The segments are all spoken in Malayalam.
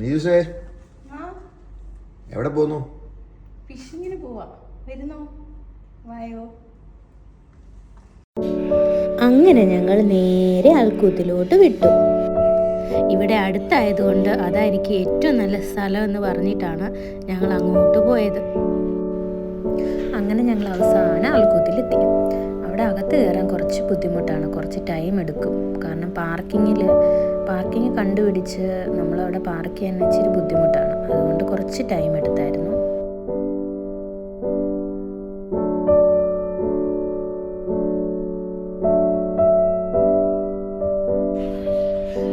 നീസേ എവിടെ പോന്നു? ഫിഷിങ്ങിന് പോവാ. വരുന്നോ? വായോ. അങ്ങനെ ഞങ്ങൾ നേരെ അൽക്കൂത്തിലോട്ട് വിട്ടു. ഇവിടെ അടുത്തായതുകൊണ്ട് അതായിരിക്കും ഏറ്റവും നല്ല സ്ഥലം എന്ന് പറഞ്ഞിട്ടാണ് ഞങ്ങൾ അങ്ങോട്ട് പോയത്. അങ്ങനെ ഞങ്ങൾ അവസാനം അൽക്കൂത്തിലെത്തി. അവിടെ അകത്ത് കയറാൻ കുറച്ച് ബുദ്ധിമുട്ടാണ്, കുറച്ച് ടൈം എടുക്കും. കാരണം പാർക്കിംഗ് കണ്ടുപിടിച്ച് നമ്മളവിടെ പാർക്ക് ചെയ്യാൻ ഇച്ചിരി ബുദ്ധിമുട്ടാണ്. അതുകൊണ്ട് കുറച്ച് ടൈം എടുത്തായിരുന്നു.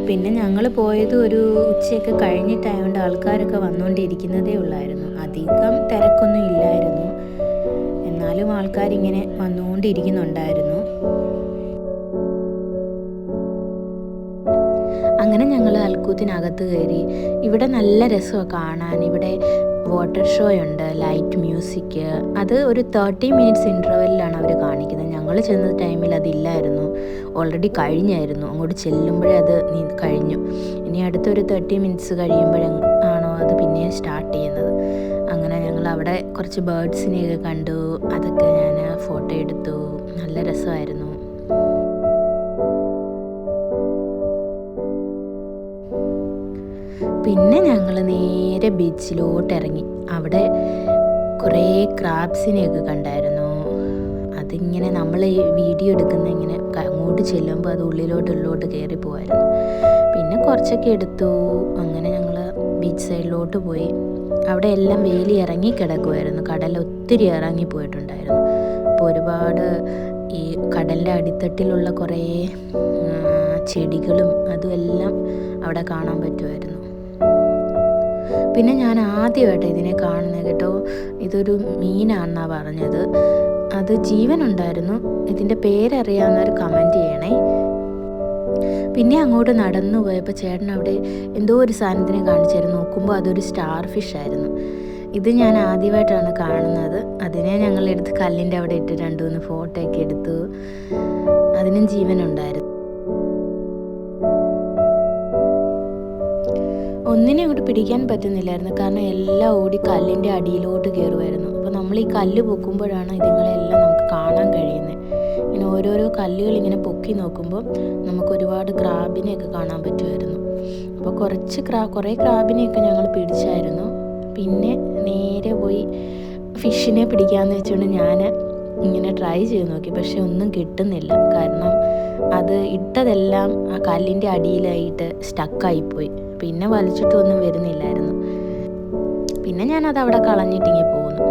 പിന്നെ ഞങ്ങൾ പോയത് ഒരു ഉച്ചയൊക്കെ കഴിഞ്ഞിട്ടായതുകൊണ്ട് ആൾക്കാരൊക്കെ വന്നുകൊണ്ടിരിക്കുന്നതേ ഉള്ളായിരുന്നു. അധികം തിരക്കൊന്നും ഇല്ലായിരുന്നു, എന്നാലും ആൾക്കാരിങ്ങനെ വന്നുകൊണ്ടിരിക്കുന്നുണ്ടായിരുന്നു. അങ്ങനെ ഞങ്ങൾ അൽക്കൂത്തിനകത്ത് കയറി. ഇവിടെ നല്ല രസമാണ് കാണാൻ. ഇവിടെ വാട്ടർ ഷോ ഉണ്ട്, ലൈറ്റ് മ്യൂസിക്. അത് ഒരു 30 മിനിറ്റ്സ് ഇൻ്റർവെല്ലിലാണ് അവർ കാണിക്കുന്നത്. ഞങ്ങൾ ചെന്ന ടൈമിൽ അതില്ലായിരുന്നു, ഓൾറെഡി കഴിഞ്ഞായിരുന്നു. അങ്ങോട്ട് ചെല്ലുമ്പോഴേ അത് കഴിഞ്ഞു. ഇനി അടുത്തൊരു 30 മിനിറ്റ്സ് കഴിയുമ്പോഴാണോ അത് പിന്നെ സ്റ്റാർട്ട് ചെയ്യുന്നത്. അങ്ങനെ ഞങ്ങൾ അവിടെ കുറച്ച് ബേർഡ്സിനെയൊക്കെ കണ്ടു. അതൊക്കെ ഞാൻ ഫോട്ടോ എടുത്തു. നല്ല രസമായിരുന്നു. പിന്നെ ഞങ്ങൾ നേരെ ബീച്ചിലോട്ട് ഇറങ്ങി. അവിടെ കുറേ ക്രാബ്സിനെയൊക്കെ കണ്ടായിരുന്നു. അതിങ്ങനെ നമ്മൾ ഈ വീഡിയോ എടുക്കുന്ന ഇങ്ങനെ അങ്ങോട്ട് ചെല്ലുമ്പോൾ അത് ഉള്ളിലോട്ട് കയറി പോകായിരുന്നു. പിന്നെ കുറച്ചൊക്കെ എടുത്തു. അങ്ങനെ ഞങ്ങൾ ബീച്ച് സൈഡിലോട്ട് പോയി. അവിടെ എല്ലാം വേലി ഇറങ്ങി കിടക്കുമായിരുന്നു. കടൽ ഒത്തിരി ഇറങ്ങി പോയിട്ടുണ്ടായിരുന്നു. അപ്പോൾ ഒരുപാട് ഈ കടലിൻ്റെ അടിത്തട്ടിലുള്ള കുറേ ചെടികളും അതുമെല്ലാം അവിടെ കാണാൻ പറ്റുമായിരുന്നു. പിന്നെ ഞാൻ ആദ്യമായിട്ട് ഇതിനെ കാണുന്നത് കേട്ടോ. ഇതൊരു മീനാണെന്നാണ് പറഞ്ഞത്. അത് ജീവനുണ്ടായിരുന്നു. ഇതിൻ്റെ പേരറിയാവുന്നവർ കമൻറ്റ് ചെയ്യണേ. പിന്നെ അങ്ങോട്ട് നടന്നു പോയപ്പോൾ ചേട്ടൻ അവിടെ എന്തോ ഒരു സാധനത്തിനെ കാണിച്ചായിരുന്നു. നോക്കുമ്പോൾ അതൊരു സ്റ്റാർ ഫിഷ് ആയിരുന്നു. ഇത് ഞാൻ ആദ്യമായിട്ടാണ് കാണുന്നത്. അതിനെ ഞങ്ങളെടുത്ത് കല്ലിൻ്റെ അവിടെ ഇട്ട് 2-3 ഫോട്ടോ ഒക്കെ എടുത്തു. അതിനും ജീവനുണ്ടായിരുന്നു. ഒന്നിനെ അങ്ങോട്ട് പിടിക്കാൻ പറ്റുന്നില്ലായിരുന്നു, കാരണം എല്ലാം ഓടി കല്ലിൻ്റെ അടിയിലോട്ട് കയറുമായിരുന്നു. അപ്പോൾ നമ്മൾ ഈ കല്ല് പൊക്കുമ്പോഴാണ് ഇതുങ്ങളെല്ലാം നമുക്ക് കാണാൻ കഴിയുന്നത്. ഇങ്ങനെ ഓരോരോ കല്ലുകൾ ഇങ്ങനെ പൊക്കി നോക്കുമ്പോൾ നമുക്ക് ഒരുപാട് ക്രാബിനെയൊക്കെ കാണാൻ പറ്റുമായിരുന്നു. അപ്പോൾ കുറേ ക്രാബിനെയൊക്കെ ഞങ്ങൾ പിടിച്ചായിരുന്നു. പിന്നെ നേരെ പോയി ഫിഷിനെ പിടിക്കാമെന്ന് വെച്ചുകൊണ്ട് ഞാൻ ഇങ്ങനെ ട്രൈ ചെയ്ത് നോക്കി. പക്ഷെ ഒന്നും കിട്ടുന്നില്ല, കാരണം അത് ഇട്ടതെല്ലാം ആ കല്ലിൻ്റെ അടിയിലായിട്ട് സ്റ്റക്കായിപ്പോയി. പിന്നെ വലിച്ചിട്ടൊന്നും വരുന്നില്ലായിരുന്നു. പിന്നെ ഞാനത് അവിടെ കളഞ്ഞിട്ടിങ്ങി പോന്നു.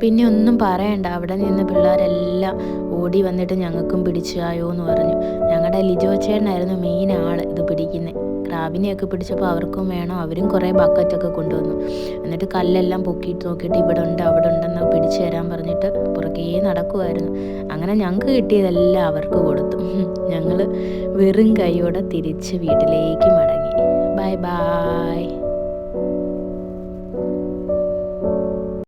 പിന്നെ ഒന്നും പറയണ്ട, അവിടെ നിന്ന് പിള്ളേരെല്ലാം ഓടി വന്നിട്ട് ഞങ്ങൾക്കും പിടിച്ചായോ എന്ന് പറഞ്ഞു. ഞങ്ങളുടെ ലിജോ ചേട്ടനായിരുന്നു മെയിൻ ആൾ ഇത് പിടിക്കുന്നത്. ക്രാബിനെയൊക്കെ പിടിച്ചപ്പോൾ അവർക്കും വേണം. അവരും കുറേ ബക്കറ്റൊക്കെ കൊണ്ടുവന്നു. എന്നിട്ട് കല്ലെല്ലാം പൊക്കിയിട്ട് നോക്കിയിട്ട് ഇവിടെ ഉണ്ട് അവിടെ ഉണ്ടെന്ന് പിടിച്ചു തരാൻ പറഞ്ഞിട്ട് പുറകേ നടക്കുമായിരുന്നു. അങ്ങനെ ഞങ്ങൾക്ക് കിട്ടിയതെല്ലാം അവർക്ക് കൊടുത്തു. ഞങ്ങൾ വെറും കൈയോടെ തിരിച്ച് വീട്ടിലേക്ക് മടങ്ങി. Bye bye.